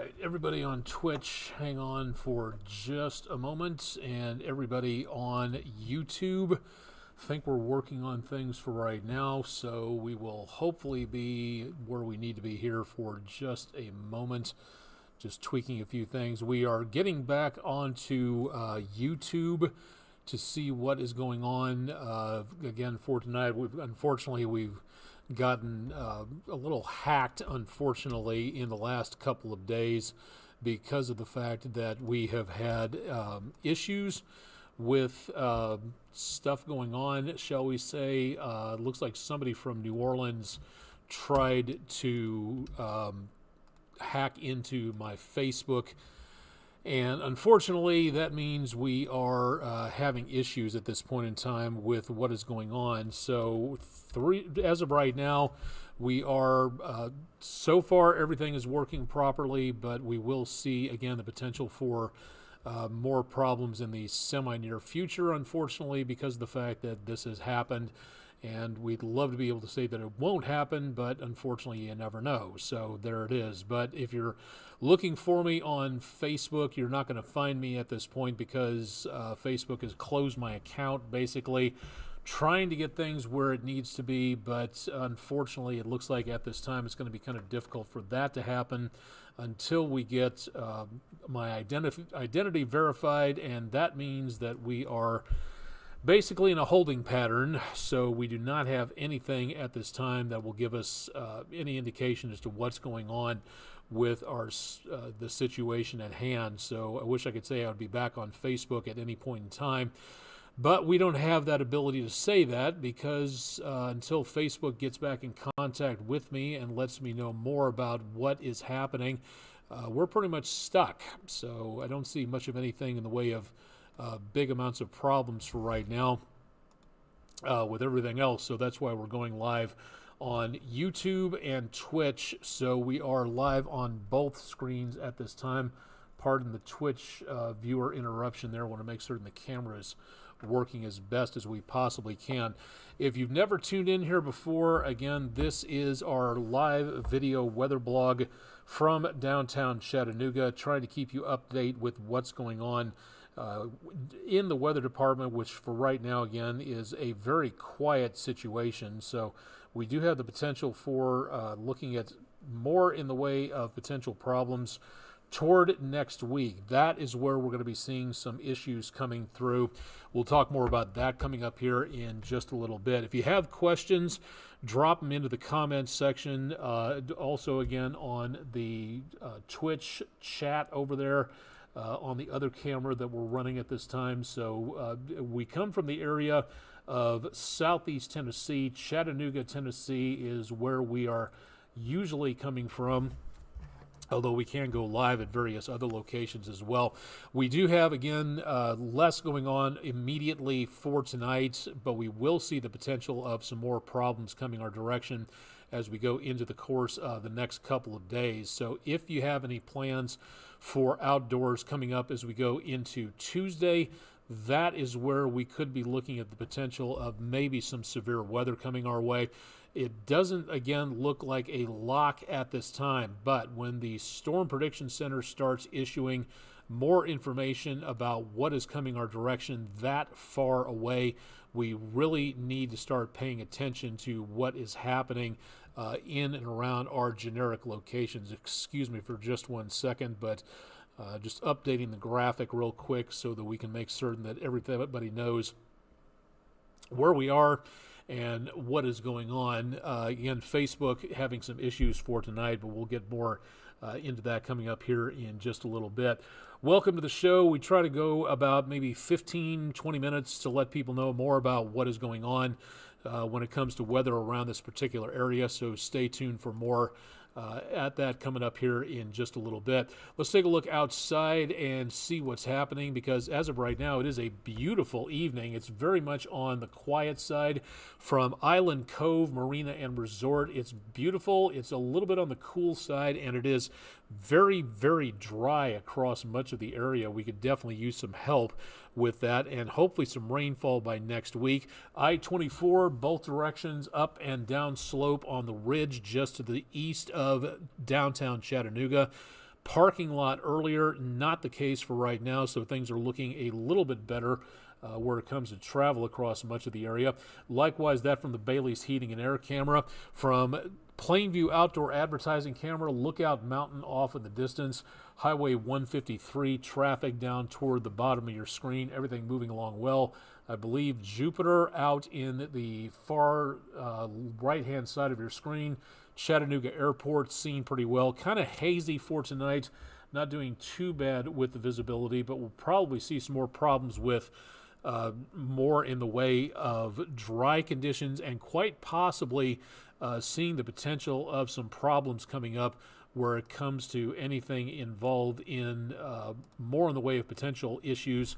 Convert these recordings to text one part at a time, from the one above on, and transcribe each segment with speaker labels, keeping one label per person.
Speaker 1: right, everybody on Twitch, hang on for just a moment, and everybody on YouTube, I think we're working on things for right now, so we will hopefully be where we need to be here for just a moment, just tweaking a few things. We are getting back onto YouTube to see what is going on. Again, for tonight, we've gotten a little hacked, unfortunately, in the last couple of days because of the fact that we have had issues with stuff going on, shall we say. It looks like somebody from New Orleans tried to hack into my Facebook. And unfortunately, that means we are having issues at this point in time with what is going on. So as of right now, we are, so far, everything is working properly, but we will see, again, the potential for more problems in the semi-near future, unfortunately, because of the fact that this has happened. And we'd love to be able to say that it won't happen, but unfortunately you never know. So there it is. But if you're looking for me on Facebook, you're not going to find me at this point because Facebook has closed my account, basically trying to get things where it needs to be. But unfortunately, it looks like at this time it's going to be kind of difficult for that to happen until we get my identity verified. And that means that we are basically in a holding pattern, so we do not have anything at this time that will give us any indication as to what's going on with the situation at hand. So I wish I could say I would be back on Facebook at any point in time, but we don't have that ability to say that because until Facebook gets back in contact with me and lets me know more about what is happening, we're pretty much stuck. So I don't see much of anything in the way of big amounts of problems for right now with everything else. So that's why we're going live on YouTube and Twitch. So we are live on both screens at this time. Pardon the Twitch viewer interruption there. I want to make certain the camera is working as best as we possibly can. If you've never tuned in here before, again, this is our live video weather blog from downtown Chattanooga, trying to keep you updated with what's going on in the weather department, which for right now, again, is a very quiet situation. So we do have the potential for looking at more in the way of potential problems toward next week. That is where we're going to be seeing some issues coming through. We'll talk more about that coming up here in just a little bit. If you have questions, drop them into the comments section. Also, again, on the Twitch chat over there, on the other camera that we're running at this time. So we come from the area of Southeast Tennessee. Chattanooga, Tennessee is where we are usually coming from, although we can go live at various other locations as well. We do have, again, less going on immediately for tonight, but we will see the potential of some more problems coming our direction as we go into the course of the next couple of days. So if you have any plans for outdoors coming up as we go into Tuesday, that is where we could be looking at the potential of maybe some severe weather coming our way. It doesn't, again, look like a lock at this time, but when the Storm Prediction Center starts issuing more information about what is coming our direction that far away, we really need to start paying attention to what is happening in and around our generic locations. Excuse me for just 1 second, but just updating the graphic real quick so that we can make certain that everybody knows where we are and what is going on. Again, Facebook having some issues for tonight, but we'll get more into that coming up here in just a little bit. Welcome to the show. We try to go about maybe 15, 20 minutes to let people know more about what is going on when it comes to weather around this particular area. So stay tuned for more at that coming up here in just a little bit. Let's take a look outside and see what's happening, because as of right now, it is a beautiful evening. It's very much on the quiet side from Island Cove Marina and Resort. It's beautiful. It's a little bit on the cool side, and it is very, very dry across much of the area. We could definitely use some help with that, and hopefully some rainfall by next week. I-24, both directions, up and down slope on the ridge just to the east of downtown Chattanooga. parking lot earlier. Not the case for right now, so things are looking a little bit better where it comes to travel across much of the area. Likewise, that from the Bailey's Heating and Air camera. From Plainview Outdoor Advertising camera, Lookout Mountain off in the distance. Highway 153, traffic down toward the bottom of your screen. Everything moving along well. I believe Jupiter out in the far right-hand side of your screen. Chattanooga Airport seen pretty well. Kind of hazy for tonight. Not doing too bad with the visibility, but we'll probably see some more problems with more in the way of dry conditions, and quite possibly seeing the potential of some problems coming up where it comes to anything involved in more in the way of potential issues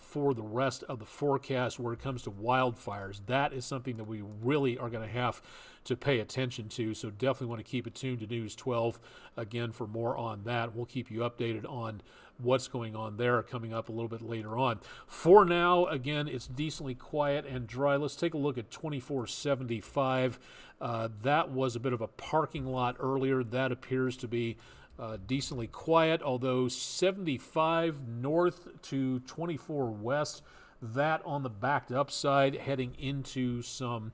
Speaker 1: for the rest of the forecast where it comes to wildfires. That is something that we really are going to have to pay attention to, so definitely want to keep it tuned to News 12 again for more on that. We'll keep you updated on what's going on there coming up a little bit later on. For now, again, it's decently quiet and dry. Let's take a look at 2475. That was a bit of a parking lot earlier. That appears to be decently quiet, although 75 north to 24 west, that on the backed up side heading into some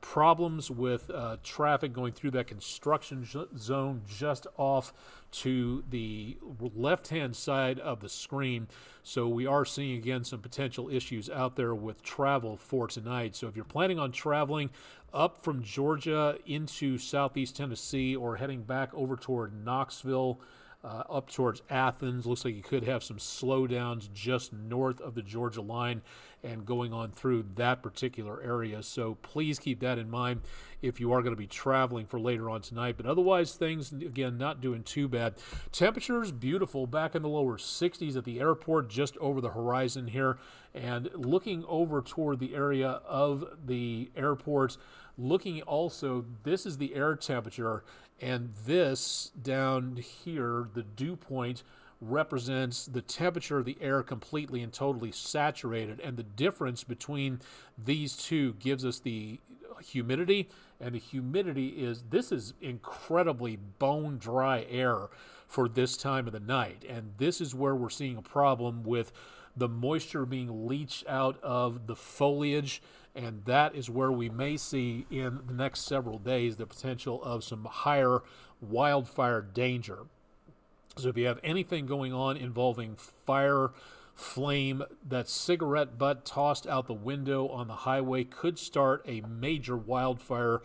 Speaker 1: problems with traffic going through that construction zone just off to the left-hand side of the screen. So we are seeing, again, some potential issues out there with travel for tonight. So if you're planning on traveling up from Georgia into southeast Tennessee or heading back over toward Knoxville, up towards Athens, looks like you could have some slowdowns just north of the Georgia line and going on through that particular area. So please keep that in mind if you are going to be traveling for later on tonight. But otherwise, things, again, not doing too bad. Temperatures, beautiful, back in the lower 60s at the airport, just over the horizon here. And looking over toward the area of the airport, looking also, this is the air temperature, and this down here, the dew point, represents the temperature of the air completely and totally saturated. And the difference between these two gives us the humidity, and the humidity is, this is incredibly bone dry air for this time of the night. And this is where we're seeing a problem with the moisture being leached out of the foliage, and that is where we may see in the next several days the potential of some higher wildfire danger. So if you have anything going on involving fire, flame, that cigarette butt tossed out the window on the highway could start a major wildfire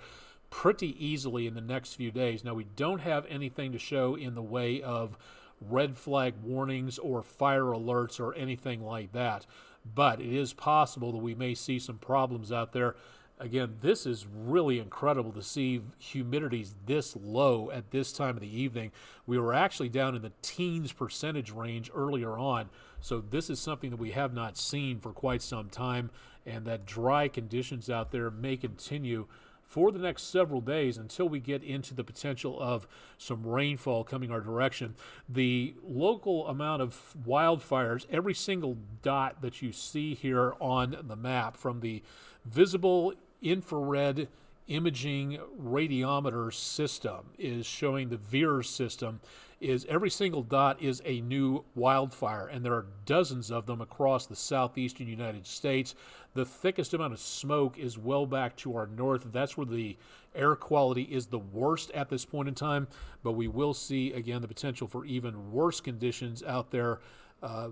Speaker 1: pretty easily in the next few days. Now, we don't have anything to show in the way of red flag warnings or fire alerts or anything like that, but it is possible that we may see some problems out there. Again, this is really incredible to see humidities this low at this time of the evening. We were actually down in the teens percentage range earlier on, so this is something that we have not seen for quite some time, and that dry conditions out there may continue for the next several days until we get into the potential of some rainfall coming our direction. The local amount of wildfires, every single dot that you see here on the map, from the visible infrared imaging radiometer system is showing, the VIIRS system, is every single dot is a new wildfire, and there are dozens of them across the southeastern United States. The thickest amount of smoke is well back to our north. That's where the air quality is the worst at this point in time, but we will see, again, the potential for even worse conditions out there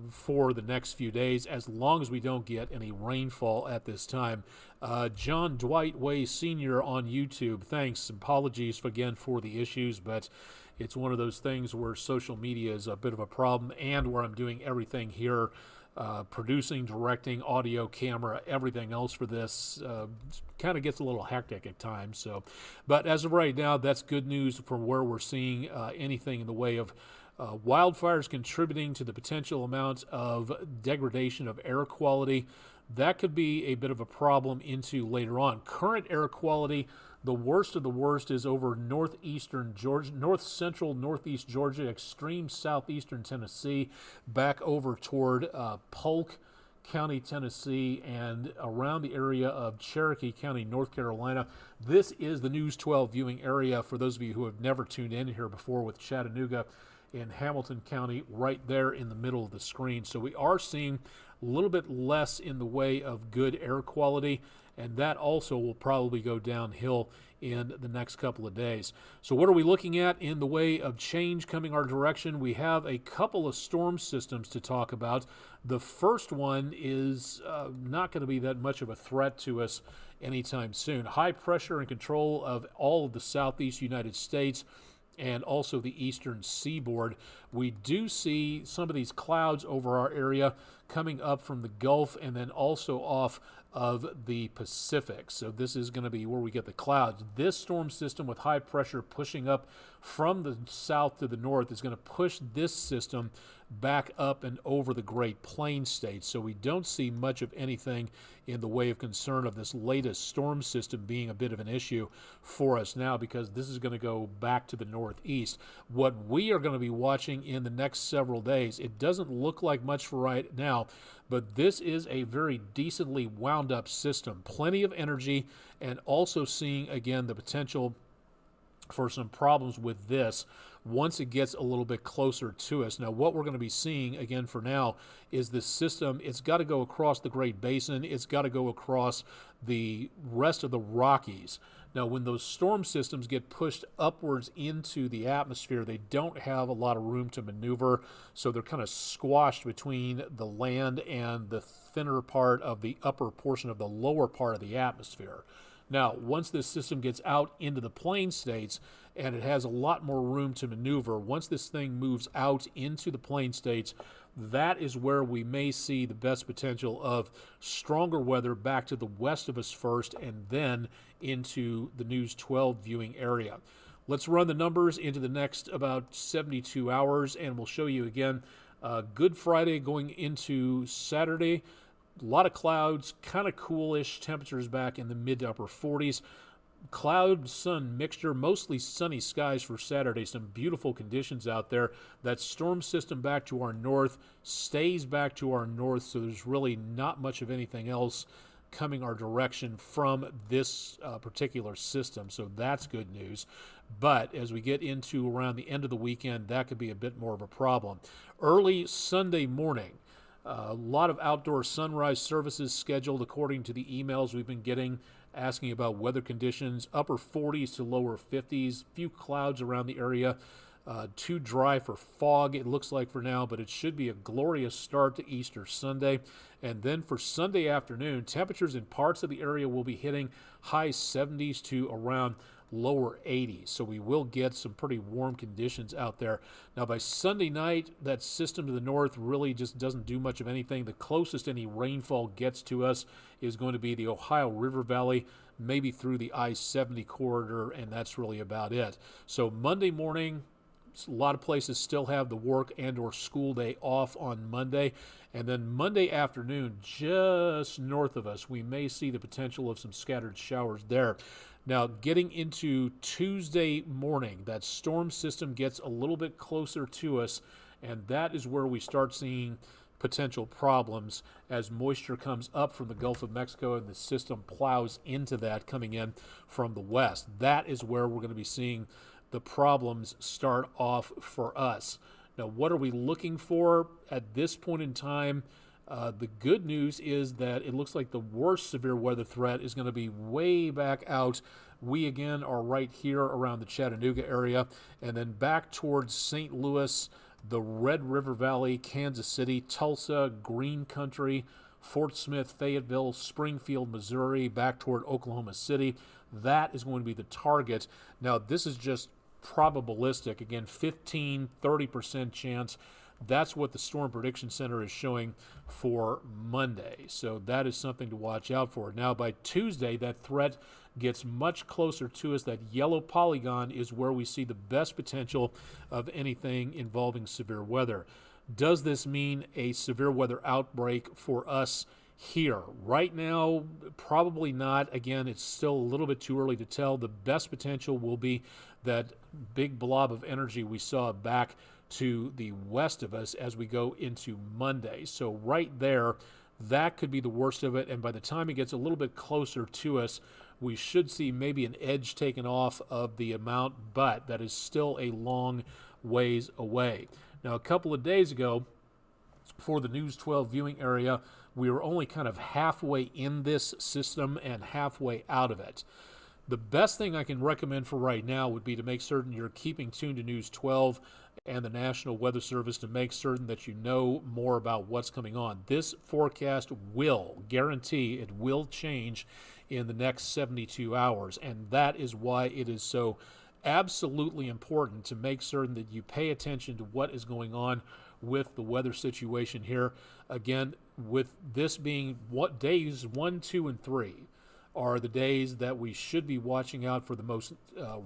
Speaker 1: for the next few days, as long as we don't get any rainfall at this time. John Dwight Way Sr. on YouTube, thanks. Apologies again for the issues, but it's one of those things where social media is a bit of a problem, and where I'm doing everything here, producing, directing, audio, camera, everything else for this, kind of gets a little hectic at times. So, but as of right now, that's good news from where we're seeing anything in the way of wildfires contributing to the potential amount of degradation of air quality. That could be a bit of a problem into later on. Current air quality, the worst of the worst is over northeastern Georgia, north central northeast Georgia, extreme southeastern Tennessee, back over toward Polk County, Tennessee, and around the area of Cherokee County, North Carolina. This is the News 12 viewing area for those of you who have never tuned in here before with Chattanooga in Hamilton County right there in the middle of the screen. So we are seeing a little bit less in the way of good air quality, and that also will probably go downhill in the next couple of days. So what are we looking at in the way of change coming our direction? We have a couple of storm systems to talk about. The first one is not going to be that much of a threat to us anytime soon. High pressure and control of all of the southeast United States and also the eastern seaboard. We do see some of these clouds over our area coming up from the Gulf and then also off of the Pacific. So this is going to be where we get the clouds. This storm system with high pressure pushing up from the south to the north is going to push this system back up and over the Great Plains states. So we don't see much of anything in the way of concern of this latest storm system being a bit of an issue for us now, because this is going to go back to the northeast. What we are going to be watching in the next several days, it doesn't look like much for right now, but this is a very decently wound up system. Plenty of energy, and also seeing again the potential for some problems with this once it gets a little bit closer to us. Now, what we're going to be seeing, again, for now, is this system. It's got to go across the Great Basin. It's got to go across the rest of the Rockies. Now, when those storm systems get pushed upwards into the atmosphere, they don't have a lot of room to maneuver, so they're kind of squashed between the land and the thinner part of the upper portion of the lower part of the atmosphere. Now, once this system gets out into the plain states, and it has a lot more room to maneuver, once this thing moves out into the plain states, that is where we may see the best potential of stronger weather back to the west of us first, and then into the News 12 viewing area. Let's run the numbers into the next about 72 hours, and we'll show you again Good Friday going into Saturday. A lot of clouds, kind of coolish, temperatures back in the mid to upper 40s. Cloud sun mixture, mostly sunny skies for Saturday. Some beautiful conditions out there. That storm system back to our north stays back to our north, so there's really not much of anything else coming our direction from this particular system, so that's good news. But as we get into around the end of the weekend, that could be a bit more of a problem. Early Sunday morning, a lot of outdoor sunrise services scheduled according to the emails we've been getting asking about weather conditions. Upper 40s to lower 50s, few clouds around the area, too dry for fog it looks like for now, but it should be a glorious start to Easter Sunday. And then for Sunday afternoon, temperatures in parts of the area will be hitting high 70s to around lower 80s, so we will get some pretty warm conditions out there. Now by Sunday night, that system to the north really just doesn't do much of anything. The closest any rainfall gets to us is going to be the Ohio River Valley, maybe through the I-70 corridor, and that's really about it. So Monday morning, a lot of places still have the work and or school day off on Monday. And then Monday afternoon, just north of us, we may see the potential of some scattered showers there. Now, getting into Tuesday morning, that storm system gets a little bit closer to us, and that is where we start seeing potential problems as moisture comes up from the Gulf of Mexico and the system plows into that coming in from the west. That is where we're going to be seeing the problems start off for us. Now, what are we looking for at this point in time? The good news is that it looks like the worst severe weather threat is going to be way back out. We, again, are right here around the Chattanooga area, and then back towards St. Louis, the Red River Valley, Kansas City, Tulsa, Green Country, Fort Smith, Fayetteville, Springfield, Missouri, back toward Oklahoma City. That is going to be the target. Now, this is just probabilistic. Again, 15-30% chance. That's what the Storm Prediction Center is showing for Monday. So that is something to watch out for. Now, by Tuesday, that threat gets much closer to us. That yellow polygon is where we see the best potential of anything involving severe weather. Does this mean a severe weather outbreak for us here? Right now, probably not. Again, it's still a little bit too early to tell. The best potential will be that big blob of energy we saw back to the west of us as we go into Monday. So right there, that could be the worst of it. And by the time it gets a little bit closer to us, we should see maybe an edge taken off of the amount, but that is still a long ways away. Now, a couple of days ago, for the News 12 viewing area, we were only kind of halfway in this system and halfway out of it. The best thing I can recommend for right now would be to make certain you're keeping tuned to News 12 and the National Weather Service to make certain that you know more about what's coming on. This forecast will guarantee it will change in the next 72 hours, and that is why it is so absolutely important to make certain that you pay attention to what is going on with the weather situation here. Again, with this being what days 1, 2, and 3 are the days that we should be watching out for the most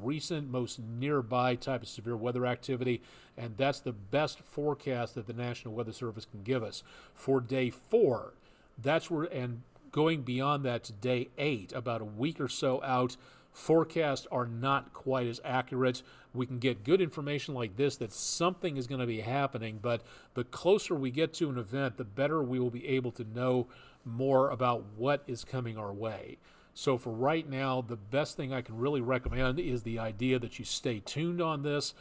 Speaker 1: recent, most nearby type of severe weather activity, and that's the best forecast that the National Weather Service can give us. For day 4, that's where, and going beyond that to day 8, about a week or so out, forecasts are not quite as accurate. We can get good information like this that something is going to be happening, but the closer we get to an event, the better we will be able to know more about what is coming our way. So for right now, the best thing I can really recommend is the idea that you stay tuned on this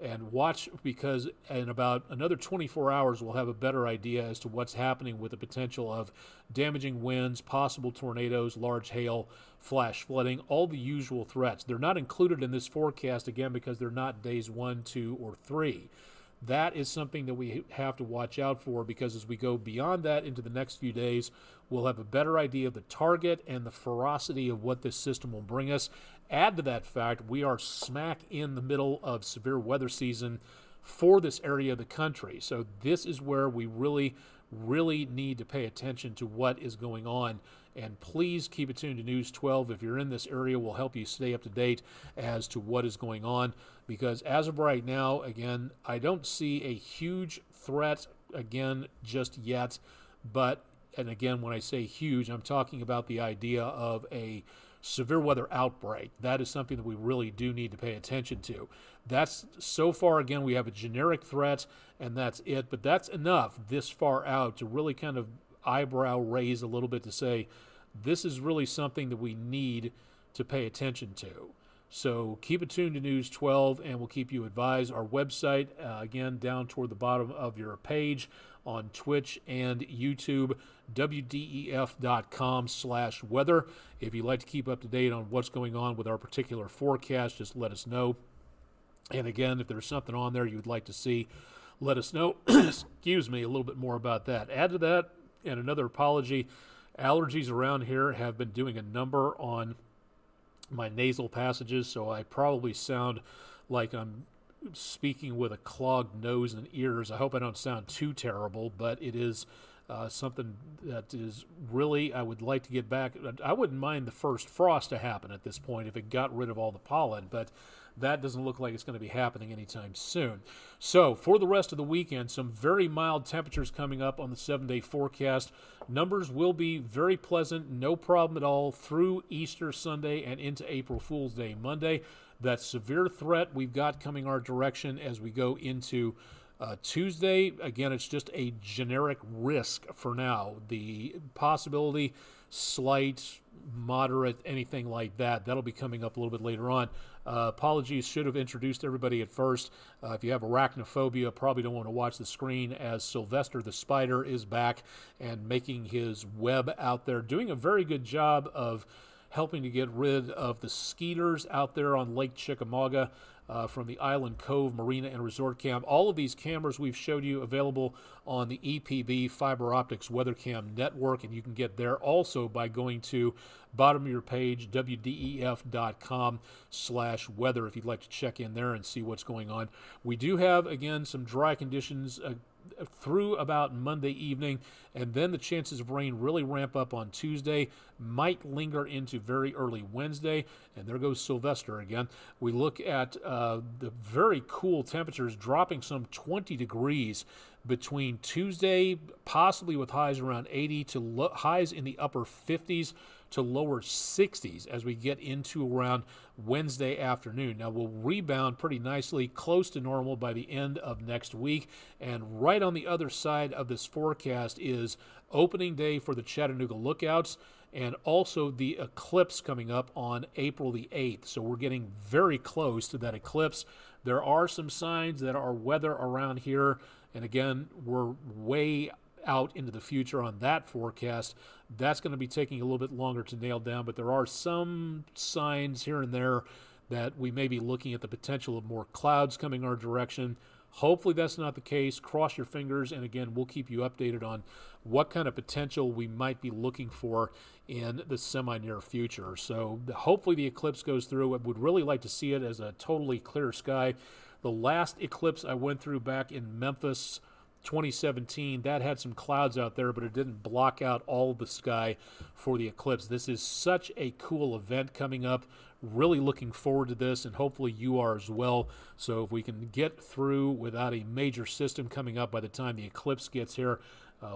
Speaker 1: and watch, because in about another 24 hours, we'll have a better idea as to what's happening with the potential of damaging winds, possible tornadoes, large hail, flash flooding, all the usual threats. They're not included in this forecast, again, because they're not days 1, 2, or 3. That is something that we have to watch out for, because as we go beyond that into the next few days, we'll have a better idea of the target and the ferocity of what this system will bring us. Add to that fact, we are smack in the middle of severe weather season for this area of the country. So this is where we really need to pay attention to what is going on. And please keep it tuned to News 12. If you're in this area, we'll help you stay up to date as to what is going on. Because as of right now, again, I don't see a huge threat, again, just yet. But, and again, when I say huge, I'm talking about the idea of a severe weather outbreak. That is something that we really do need to pay attention to. That's, so far, again, we have a generic threat, and that's it. But that's enough this far out to really kind of eyebrow raise a little bit to say, this is really something that we need to pay attention to. So keep it tuned to News 12, and we'll keep you advised. Our website, again, down toward the bottom of your page on Twitch and YouTube, WDEF.com/weather. If you'd like to keep up to date on what's going on with our particular forecast, just let us know. And again, if there's something on there you would like to see, let us know. Excuse me, a little bit more about that. Add to that, and another apology, allergies around here have been doing a number on my nasal passages, so I probably sound like I'm speaking with a clogged nose and ears. I hope I don't sound too terrible, but it is something that is really, I would like to get back. I wouldn't mind the first frost to happen at this point if it got rid of all the pollen, but that doesn't look like it's going to be happening anytime soon. So for the rest of the weekend, some very mild temperatures coming up on the 7-day forecast. Numbers will be very pleasant, no problem at all, through Easter Sunday and into April Fool's Day Monday. That severe threat we've got coming our direction as we go into Tuesday. Again, it's just a generic risk for now. The possibility, slight, moderate, anything like that, that'll be coming up a little bit later on. Apologies, should have introduced everybody at first. If you have arachnophobia, probably don't want to watch the screen, as Sylvester the Spider is back and making his web out there, doing a very good job of helping to get rid of the skeeters out there on Lake Chickamauga from the Island Cove Marina and Resort Camp. All of these cameras we've showed you available on the EPB Fiber Optics WeatherCam Network, and you can get there also by going to bottom of your page, WDEF.com/weather, if you'd like to check in there and see what's going on. We do have, again, some dry conditions through about Monday evening, and then the chances of rain really ramp up on Tuesday, might linger into very early Wednesday, and there goes Sylvester again. We look at the very cool temperatures dropping some 20 degrees between Tuesday, possibly with highs around 80 to highs in the upper 50s to lower 60s as we get into around Wednesday afternoon. Now we'll rebound pretty nicely, close to normal by the end of next week. And right on the other side of this forecast is opening day for the Chattanooga Lookouts. and also the eclipse coming up on April the 8th. So we're getting very close to that eclipse. There are some signs that are weather around here, and again, we're way out into the future on that forecast. That's going to be taking a little bit longer to nail down, but there are some signs here and there that we may be looking at the potential of more clouds coming our direction. Hopefully that's not the case. Cross your fingers, and again, we'll keep you updated on what kind of potential we might be looking for in the semi-near future. So hopefully the eclipse goes through. I would really like to see it as a totally clear sky. The last eclipse I went through back in Memphis 2017, that had some clouds out there, but it didn't block out all of the sky for the eclipse. This is such a cool event coming up. Really looking forward to this, and hopefully you are as well. So if we can get through without a major system coming up by the time the eclipse gets here,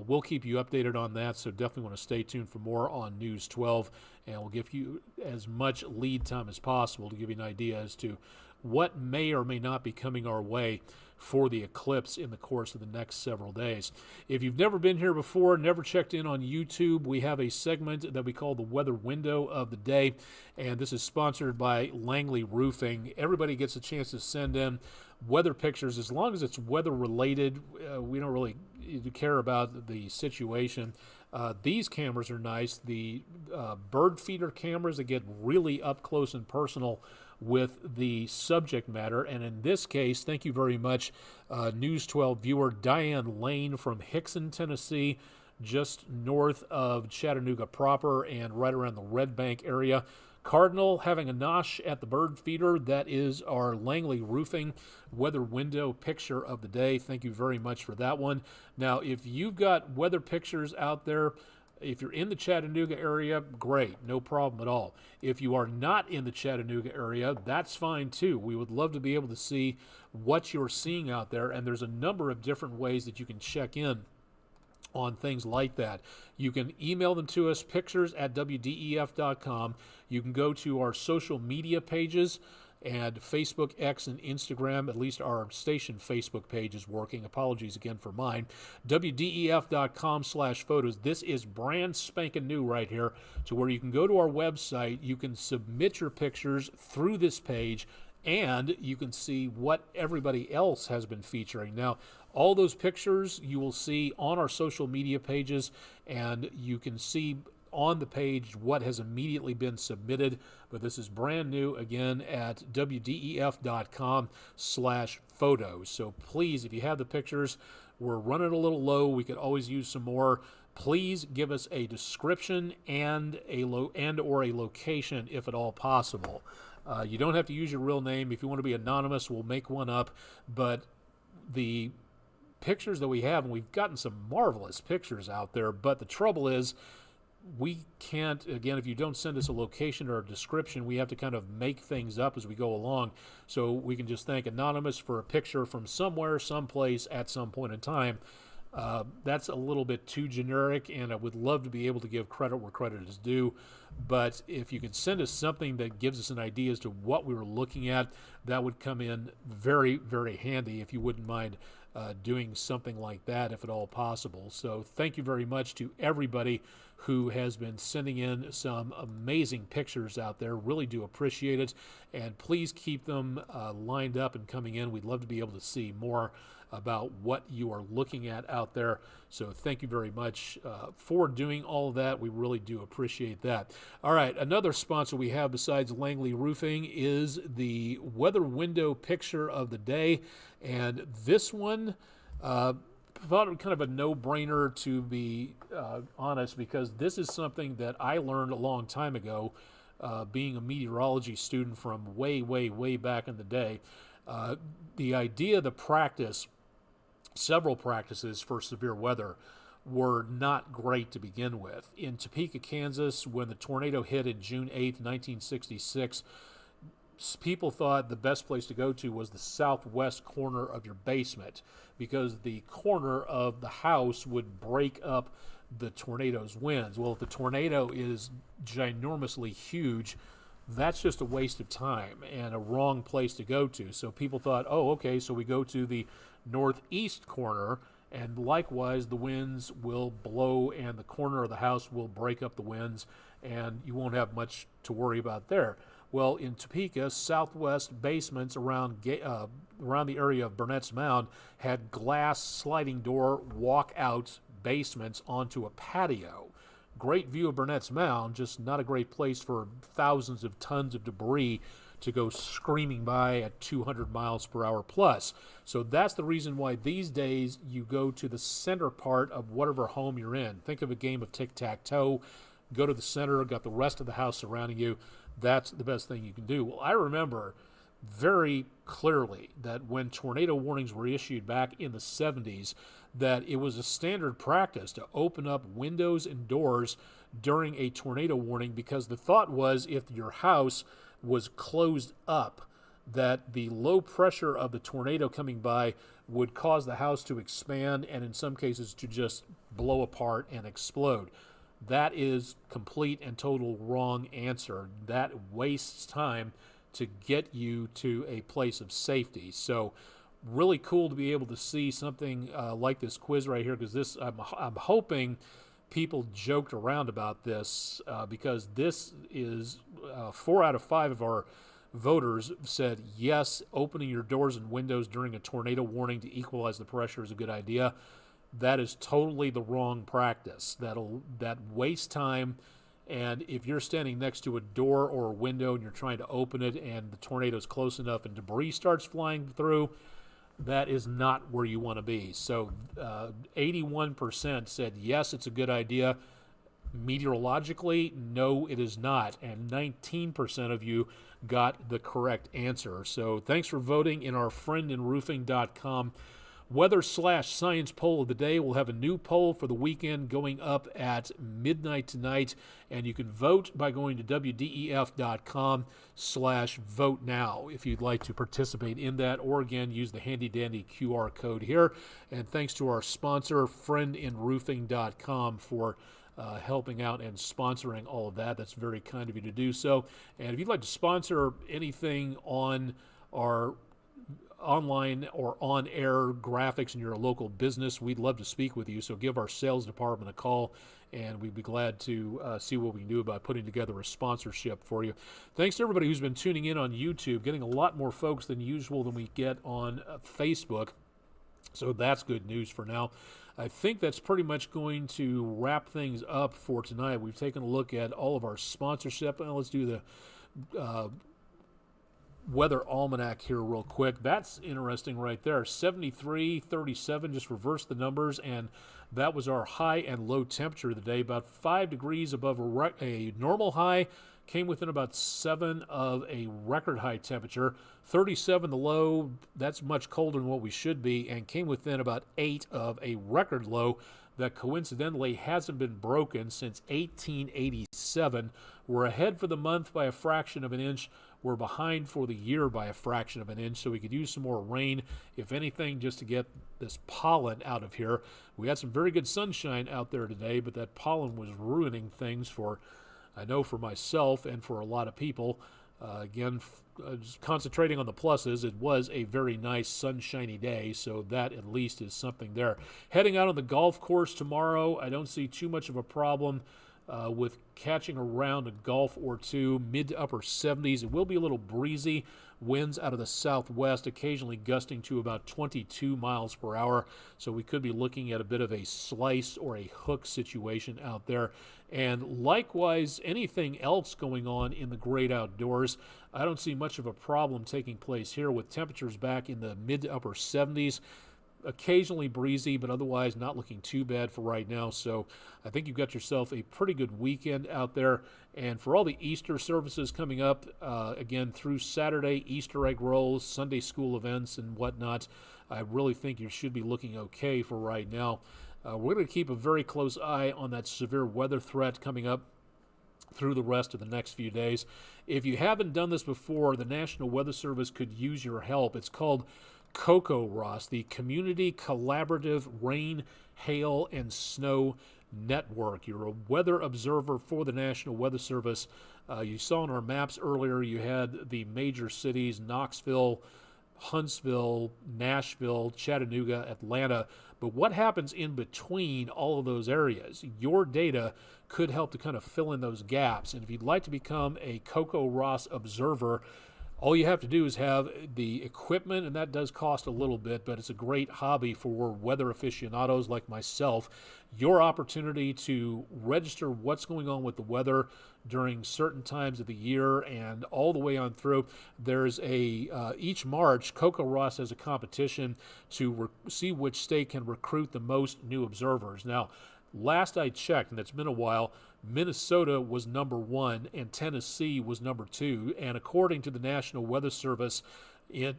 Speaker 1: we'll keep you updated on that. So definitely want to stay tuned for more on News 12, and we'll give you as much lead time as possible to give you an idea as to what may or may not be coming our way for the eclipse in the course of the next several days. If you've never been here before, never checked in on YouTube, we have a segment that we call the Weather Window of the Day, and this is sponsored by Langley Roofing. Everybody gets a chance to send in weather pictures. As long as it's weather related, we don't really care about the situation. These cameras are nice. The bird feeder cameras that get really up close and personal with the subject matter. And in this case, thank you very much, News 12 viewer Diane Lane from Hickson, Tennessee, just north of Chattanooga proper and right around the Red Bank area. Cardinal having a nosh at the bird feeder. That is our Langley Roofing weather window picture of the day. Thank you very much for that one. Now, if you've got weather pictures out there, if you're in the Chattanooga area, great, no problem at all. If you are not in the Chattanooga area, that's fine too. We would love to be able to see what you're seeing out there, and there's a number of different ways that you can check in on things like that. You can email them to us, pictures@WDEF.com. You can go to our social media pages, and Facebook, X, and Instagram. At least our station Facebook page is working. Apologies again for mine. WDEF.com/photos. This is brand spanking new right here, to where you can go to our website, you can submit your pictures through this page, and you can see what everybody else has been featuring. Now, all those pictures you will see on our social media pages, and you can see on the page what has immediately been submitted. But this is brand new, again, at WDEF.com/photos. So please, if you have the pictures, we're running a little low. We could always use some more. Please give us a description and or a location if at all possible. You don't have to use your real name. If you want to be anonymous, we'll make one up. But the pictures that we have, and we've gotten some marvelous pictures out there, but the trouble is, we can't, again, if you don't send us a location or a description, we have to kind of make things up as we go along. So we can just thank Anonymous for a picture from somewhere, someplace, at some point in time. That's a little bit too generic, and I would love to be able to give credit where credit is due. But if you can send us something that gives us an idea as to what we were looking at, that would come in very, very handy, if you wouldn't mind doing something like that, if at all possible. So thank you very much to everybody who has been sending in some amazing pictures out there. Really do appreciate it, and please keep them lined up and coming in. We'd love to be able to see more about what you are looking at out there. So thank you very much for doing all of that. We really do appreciate that. All right, another sponsor we have besides Langley Roofing is the Weather Window Picture of the Day, and this one thought it kind of a no-brainer, to be honest, because this is something that I learned a long time ago, being a meteorology student from way, way, way back in the day. The idea, the practice, several practices for severe weather were not great to begin with. In Topeka, Kansas, when the tornado hit in June 8th, 1966, people thought the best place to go to was the southwest corner of your basement, because the corner of the house would break up the tornado's winds. Well, if the tornado is ginormously huge, that's just a waste of time and a wrong place to go to. So people thought, oh, okay, so we go to the northeast corner, and likewise the winds will blow and the corner of the house will break up the winds, and you won't have much to worry about there. Well, in Topeka, southwest basements around the area of Burnett's Mound had glass sliding door walkout basements onto a patio. Great view of Burnett's Mound, just not a great place for thousands of tons of debris to go screaming by at 200 miles per hour plus. So that's the reason why these days you go to the center part of whatever home you're in. Think of a game of tic-tac-toe. Go to the center, got the rest of the house surrounding you. That's the best thing you can do. Well, I remember very clearly that when tornado warnings were issued back in the 70s, that it was a standard practice to open up windows and doors during a tornado warning, because the thought was if your house was closed up, that the low pressure of the tornado coming by would cause the house to expand and in some cases to just blow apart and explode. That is complete and total wrong answer. That wastes time to get you to a place of safety. So really cool to be able to see something like this quiz right here, because this I'm hoping people joked around about this because this is 4 out of 5 of our voters said yes, opening your doors and windows during a tornado warning to equalize the pressure is a good idea. That is totally the wrong practice. That wastes time. And if you're standing next to a door or a window and you're trying to open it and the tornado is close enough and debris starts flying through, that is not where you want to be. So 81% said yes, it's a good idea. Meteorologically, no, it is not. And 19% of you got the correct answer. So thanks for voting in our friendinroofing.com weather/science poll of the day. We'll have a new poll for the weekend going up at midnight tonight, and you can vote by going to WDEF.com/vote now if you'd like to participate in that, or again, use the handy dandy QR code here. And thanks to our sponsor, friendinroofing.com, for helping out and sponsoring all of that. That's very kind of you to do so. And if you'd like to sponsor anything on our online or on-air graphics in your local business, we'd love to speak with you. So give our sales department a call, and we'd be glad to see what we can do about putting together a sponsorship for you. Thanks to everybody who's been tuning in on YouTube, getting a lot more folks than usual than we get on Facebook. So that's good news for now. I think that's pretty much going to wrap things up for tonight. We've taken a look at all of our sponsorship. Now let's do the weather almanac here real quick. That's interesting right there. 73-37, just reverse the numbers, and that was our high and low temperature of the day. About 5 degrees above a normal high, came within about 7 of a record high temperature. 37 the low, that's much colder than what we should be, and came within about 8 of a record low that coincidentally hasn't been broken since 1887. We're ahead for the month by a fraction of an inch. We're behind for the year by a fraction of an inch, so we could use some more rain, if anything, just to get this pollen out of here. We had some very good sunshine out there today, but that pollen was ruining things for, I know, for myself and for a lot of people. Just concentrating on the pluses, it was a very nice sunshiny day, so that at least is something there. Heading out on the golf course tomorrow, I don't see too much of a problem with catching around a golf or two, mid to upper 70s. It will be a little breezy, winds out of the southwest, occasionally gusting to about 22 miles per hour. So we could be looking at a bit of a slice or a hook situation out there. And likewise, anything else going on in the great outdoors, I don't see much of a problem taking place here with temperatures back in the mid to upper 70s. Occasionally breezy, but otherwise not looking too bad for right now. So I think you've got yourself a pretty good weekend out there. And for all the Easter services coming up, again, through Saturday, Easter egg rolls, Sunday school events, and whatnot, I really think you should be looking okay for right now. We're going to keep a very close eye on that severe weather threat coming up through the rest of the next few days. If you haven't done this before, the National Weather Service could use your help. It's called COCO, Ross, the Community Collaborative Rain, Hail, and Snow Network. You're a weather observer for the National Weather Service. You saw on our maps earlier, you had the major cities, Knoxville, Huntsville, Nashville, Chattanooga, Atlanta. But what happens in between all of those areas? Your data could help to kind of fill in those gaps. And if you'd like to become a Coco Ross observer, all you have to do is have the equipment, and that does cost a little bit, but it's a great hobby for weather aficionados like myself. Your opportunity to register what's going on with the weather during certain times of the year and all the way on through. There's each March, Coco Ross has a competition to see which state can recruit the most new observers. Now, last I checked, and it's been a while, Minnesota was number 1 and Tennessee was number 2. And according to the National Weather Service in,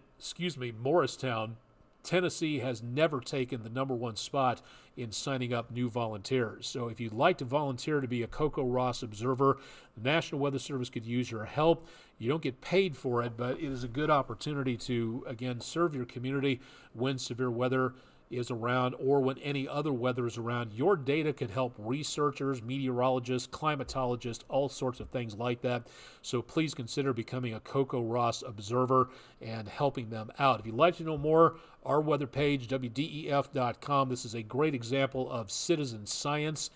Speaker 1: Morristown, Tennessee has never taken the number 1 spot in signing up new volunteers. So if you'd like to volunteer to be a Coco Ross observer, the National Weather Service could use your help. You don't get paid for it, but it is a good opportunity to, again, serve your community when severe weather is around or when any other weather is around. Your data could help researchers, meteorologists, climatologists, all sorts of things like that. So please consider becoming a Coco Ross observer and helping them out. If you'd like to know more, our weather page, WDEF.com. This is a great example of citizen science.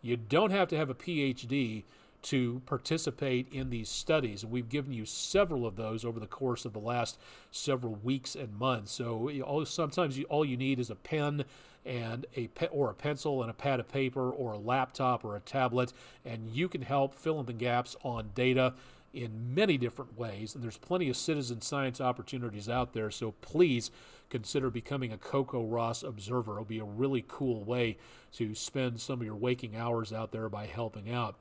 Speaker 1: You don't have to have a PhD to participate in these studies. And we've given you several of those over the course of the last several weeks and months. So sometimes all you need is a pen and or a pencil and a pad of paper or a laptop or a tablet, and you can help fill in the gaps on data in many different ways. And there's plenty of citizen science opportunities out there. So please consider becoming a Coco Ross observer. It'll be a really cool way to spend some of your waking hours out there by helping out.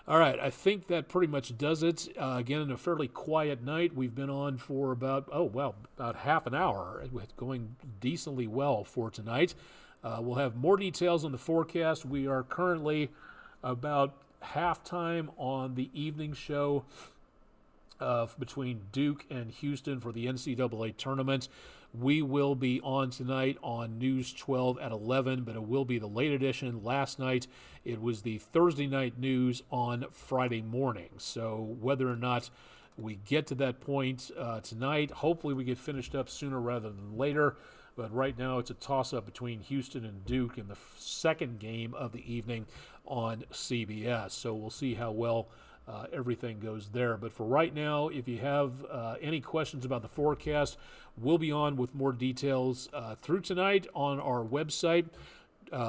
Speaker 1: All right, I think that pretty much does it. Again, a fairly quiet night. We've been on for about half an hour, going decently well for tonight. We'll have more details on the forecast. We are currently about halftime on the evening show between Duke and Houston for the NCAA tournament. We will be on tonight on News 12 at 11, but it will be the late edition. Last night, it was the Thursday night news on Friday morning. So whether or not we get to that point tonight, hopefully we get finished up sooner rather than later. But right now, it's a toss-up between Houston and Duke in the second game of the evening on CBS. So we'll see how well everything goes there. But for right now, if you have any questions about the forecast, we'll be on with more details through tonight on our website.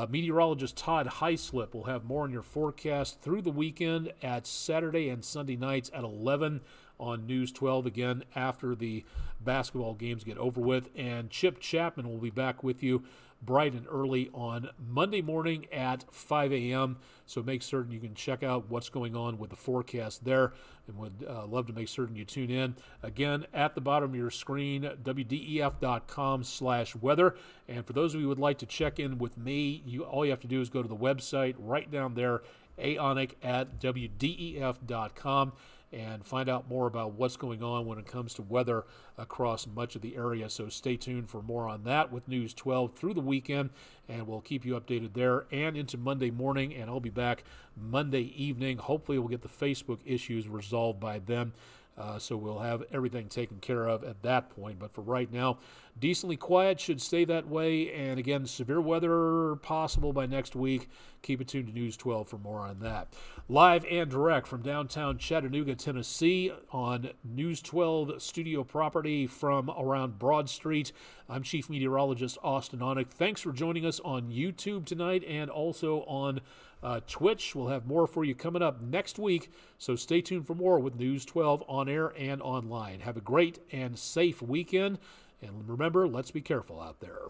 Speaker 1: Meteorologist Todd Heislip will have more on your forecast through the weekend at Saturday and Sunday nights at 11 on News 12, again, after the basketball games get over with. And Chip Chapman will be back with you bright and early on Monday morning at 5 a.m. So make certain you can check out what's going on with the forecast there, and would love to make certain you tune in. Again, at the bottom of your screen, WDEF.com/weather. And for those of you who would like to check in with me, all you have to do is go to the website right down there, aonic@WDEF.com, and find out more about what's going on when it comes to weather across much of the area. So stay tuned for more on that with News 12 through the weekend, and we'll keep you updated there and into Monday morning, and I'll be back Monday evening. Hopefully we'll get the Facebook issues resolved by then. So we'll have everything taken care of at that point. But for right now, decently quiet, should stay that way. And again, severe weather possible by next week. Keep it tuned to News 12 for more on that. Live and direct from downtown Chattanooga, Tennessee on News 12 studio property from around Broad Street. I'm Chief Meteorologist Austin Onick. Thanks for joining us on YouTube tonight and also on Twitch. We'll have more for you coming up next week, so stay tuned for more with News 12 on air and online. Have a great and safe weekend, and remember, let's be careful out there.